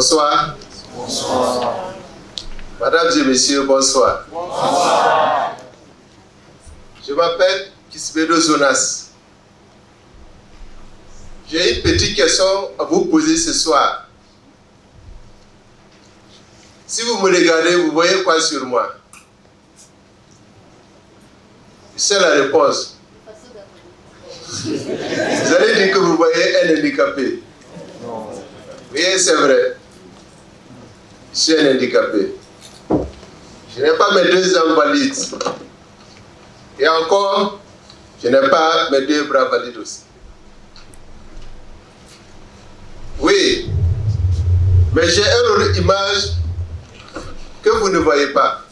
Bonsoir. Bonsoir. Mesdames et messieurs, bonsoir. Bonsoir. Je m'appelle Kisbedo Zonas. J'ai une petite question à vous poser ce soir. Si vous me regardez, vous voyez quoi sur moi? C'est la réponse. Vous allez dire que vous voyez un handicapé. Oui, c'est vrai. Je suis un handicapé. Je n'ai pas mes 2 invalides. Et encore, je n'ai pas mes 2 bras valides aussi. Oui, mais j'ai une autre image que vous ne voyez pas.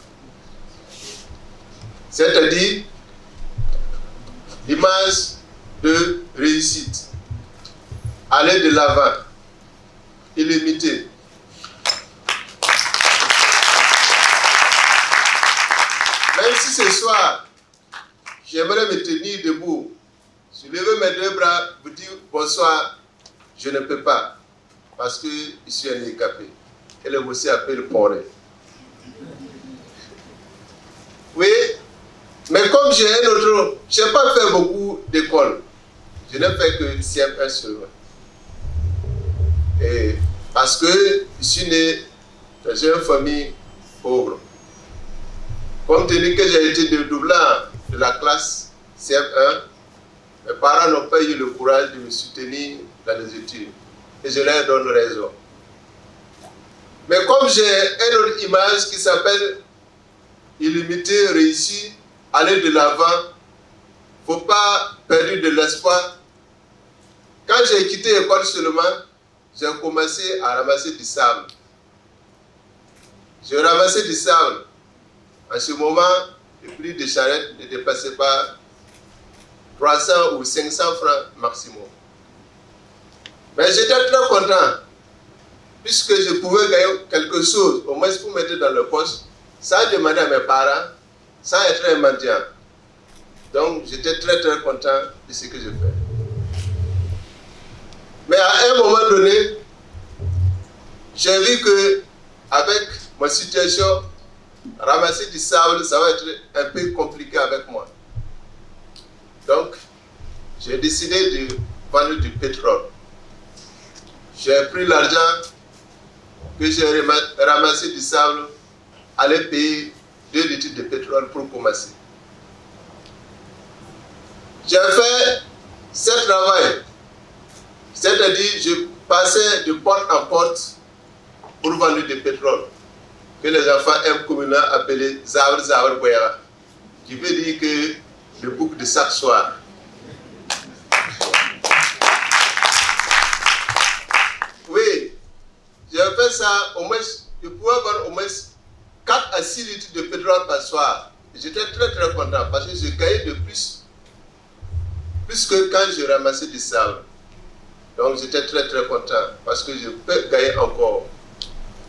C'est-à-dire l'image de réussite. Aller de l'avant, illimité. Même si ce soir, j'aimerais me tenir debout, soulever mes 2 bras, vous dire bonsoir, je ne peux pas, parce que je suis handicapé. Et le monsieur appelle poré. Oui, mais comme j'ai un autre, je n'ai pas fait beaucoup d'école. Je n'ai fait que CM1 seulement. Et parce que je suis né dans une famille pauvre. Compte tenu que j'ai été dédoublant de la classe CM1, mes parents n'ont pas eu le courage de me soutenir dans les études. Et je leur donne raison. Mais comme j'ai une autre image qui s'appelle illimité, réussi, aller de l'avant, il ne faut pas perdre de l'espoir. Quand j'ai quitté l'école seulement, j'ai commencé à ramasser du sable. J'ai ramassé du sable. En ce moment, le prix de charrette ne dépassait pas 300 ou 500 francs maximum. Mais j'étais très content, puisque je pouvais gagner quelque chose, au moins pour mettre dans le poche, sans demander à mes parents, sans être un mendiant. Donc j'étais très content de ce que je fais. Mais à un moment donné, j'ai vu que avec ma situation, ramasser du sable, ça va être un peu compliqué avec moi. Donc, j'ai décidé de vendre du pétrole. J'ai pris l'argent que j'ai ramassé du sable, aller payer 2 litres de pétrole pour commencer. J'ai fait ce travail, c'est-à-dire je passais de porte en porte pour vendre du pétrole, que les enfants aiment communément appeler Zawar Boyara, qui veut dire que le bouc de chaque soir. Oui, j'ai fait ça, au moins, je pouvais vendre au moins 4 à 6 litres de pétrole par soir. J'étais très content parce que je gagnais de plus que quand je ramassais du sable. Donc j'étais très content parce que je peux gagner encore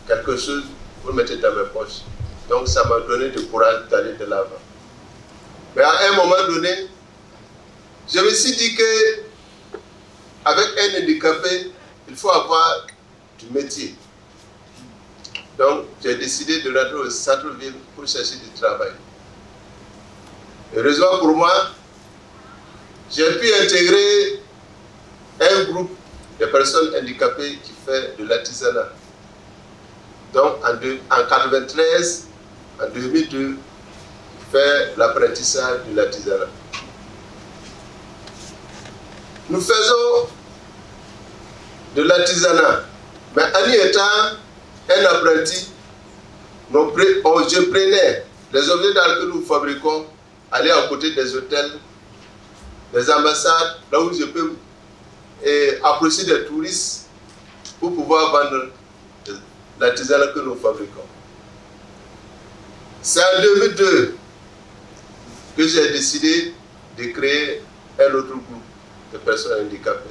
quelque chose pour mettre dans mes poches. Donc ça m'a donné du courage d'aller de l'avant. Mais à un moment donné, je me suis dit que avec un handicapé, il faut avoir du métier. Donc j'ai décidé de rentrer au centre-ville pour chercher du travail. Heureusement pour moi, j'ai pu intégrer un groupe de personnes handicapées qui fait de l'artisanat. Donc en 1993, en 2002, fait l'apprentissage de l'artisanat. Nous faisons de l'artisanat, mais en y étant un apprenti, je prenais les objets d'art que nous fabriquons, aller à côté des hôtels, des ambassades, là où je peux approcher des touristes pour pouvoir vendre l'artisanat que nous fabriquons. C'est en 2002 que j'ai décidé de créer un autre groupe de personnes handicapées.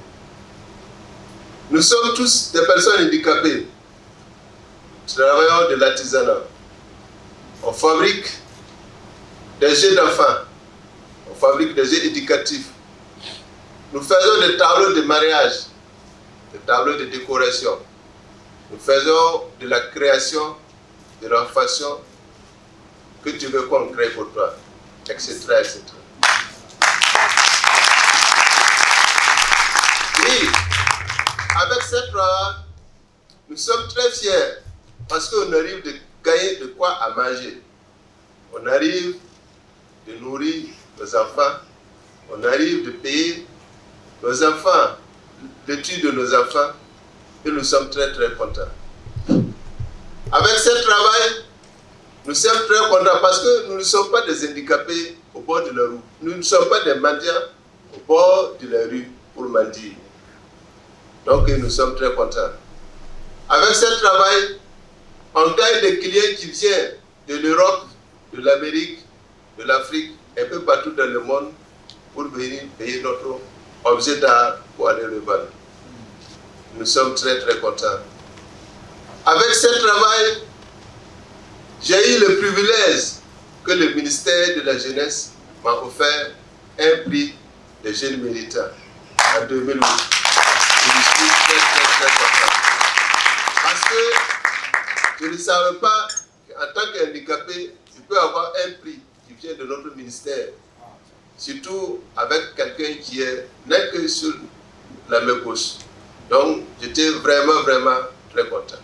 Nous sommes tous des personnes handicapées, travailleurs de l'artisanat. On fabrique des jeux d'enfants, on fabrique des jeux éducatifs. Nous faisons des tableaux de mariage, des tableaux de décoration. Nous faisons de la création, de l'inflation, que tu veux qu'on crée pour toi, etc., etc. Oui, avec cette loi, nous sommes très fiers parce qu'on arrive de gagner de quoi à manger. On arrive de nourrir nos enfants, on arrive de payer nos enfants, l'étude de nos enfants, et nous sommes très très contents. Avec ce travail, nous sommes très contents parce que nous ne sommes pas des handicapés au bord de la rue. Nous ne sommes pas des mendiants au bord de la rue pour mendier. Donc nous sommes très contents. Avec ce travail, on gagne des clients qui viennent de l'Europe, de l'Amérique, de l'Afrique, un peu partout dans le monde, pour venir payer notre objet d'art pour aller le vendre. Nous sommes très très contents. Avec ce travail, j'ai eu le privilège que le ministère de la Jeunesse m'a offert un prix de jeunes méritants en 2008. Je suis très content. Parce que je ne savais pas qu'en tant qu'handicapé, je peux avoir un prix qui vient de notre ministère. Surtout avec quelqu'un qui n'est que sur la main gauche. Donc, j'étais vraiment très content.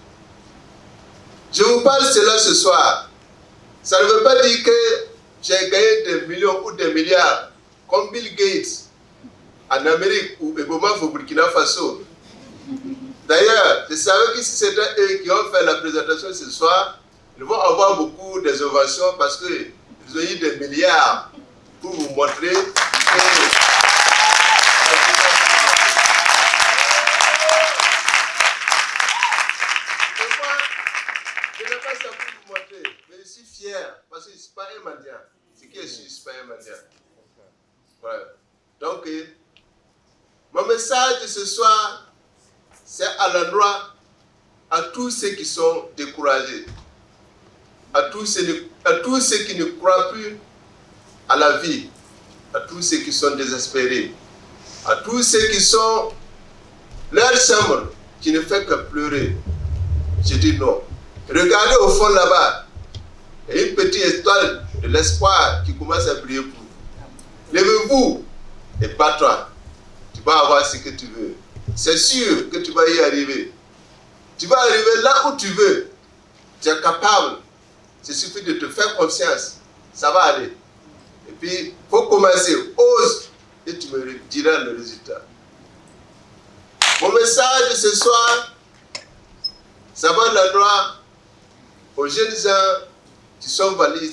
Je vous parle de cela ce soir. Ça ne veut pas dire que j'ai gagné des millions ou des milliards comme Bill Gates en Amérique ou Eboma au Burkina Faso. D'ailleurs, je savais que si c'était eux qui ont fait la présentation ce soir, ils vont avoir beaucoup d'innovations parce qu'ils ont eu des milliards pour vous montrer que... Je suis fier parce que je ne suis pas un mendiant. Ce que je suis pas un mendiant. Voilà. Donc, mon message de ce soir, c'est à l'endroit à tous ceux qui sont découragés, à tous ceux qui ne croient plus à la vie, à tous ceux qui sont désespérés, à tous ceux qui sont leur chambre qui ne fait que pleurer. Je dis non. Regardez au fond là-bas. Il y a une petite étoile de l'espoir qui commence à briller pour vous. Lève-vous et bats-toi. Tu vas avoir ce que tu veux. C'est sûr que tu vas y arriver. Tu vas arriver là où tu veux. Tu es capable. Il suffit de te faire confiance. Ça va aller. Et puis, il faut commencer. Ose et tu me diras le résultat. Mon message de ce soir, ça va l'endroit aux jeunes gens qui sont valides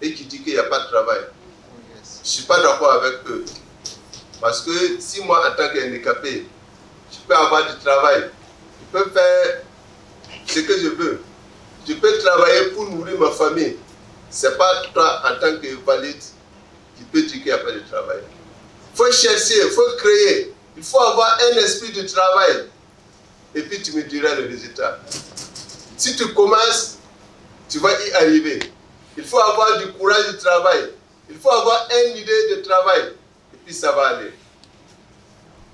et qui disent qu'il n'y a pas de travail. Je ne suis pas d'accord avec eux. Parce que si moi, en tant qu'handicapé, je peux avoir du travail, je peux faire ce que je veux, je peux travailler pour nourrir ma famille, ce n'est pas toi, en tant que valide, qui peux dire qu'il n'y a pas de travail. Il faut chercher, il faut créer, il faut avoir un esprit de travail. Et puis tu me diras le résultat. Si tu commences, tu vas y arriver. Il faut avoir du courage de travail. Il faut avoir une idée de travail. Et puis ça va aller.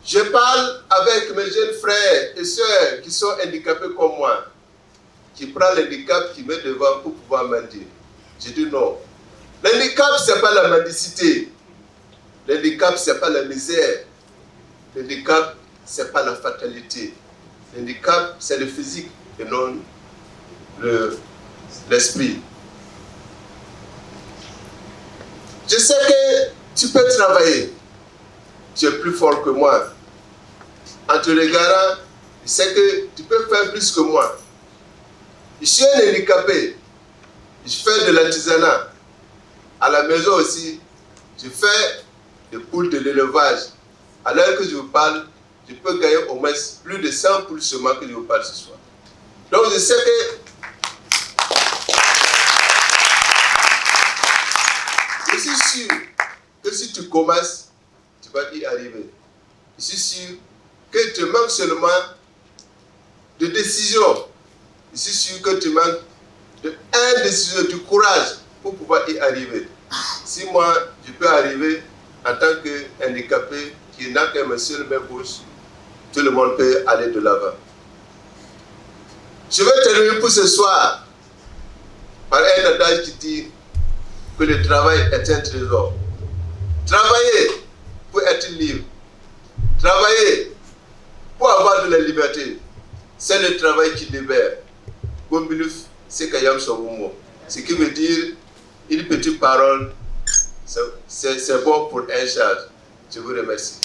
Je parle avec mes jeunes frères et sœurs qui sont handicapés comme moi, qui prennent l'handicap, qui met devant pour pouvoir mendier. Je dis non. L'handicap, ce n'est pas la mendicité. L'handicap, ce n'est pas la misère. L'handicap, ce n'est pas la fatalité. L'handicap, c'est le physique et non l'esprit. Je sais que tu peux travailler. Tu es plus fort que moi. En te regardant, je sais que tu peux faire plus que moi. Je suis un handicapé. Je fais de l'artisanat. À la maison aussi, je fais des poules de l'élevage. À l'heure que je vous parle, je peux gagner au moins plus de 100 poules seulement que je vous parle ce soir. Donc je sais que je suis sûr que si tu commences, tu vas y arriver. Je suis sûr que tu manques seulement de décision. Je suis sûr que tu manques d'une décision, du courage pour pouvoir y arriver. Si moi, je peux arriver en tant qu'handicapé qui n'a qu'un seul main gauche, tout le monde peut aller de l'avant. Je vais terminer pour ce soir par un adage qui dit que le travail est un trésor. Travailler pour être libre. Travailler pour avoir de la liberté. C'est le travail qui libère. Gombiluf, c'est Kayam Sobumo. Ce qui veut dire une petite parole, c'est bon pour un charge. Je vous remercie.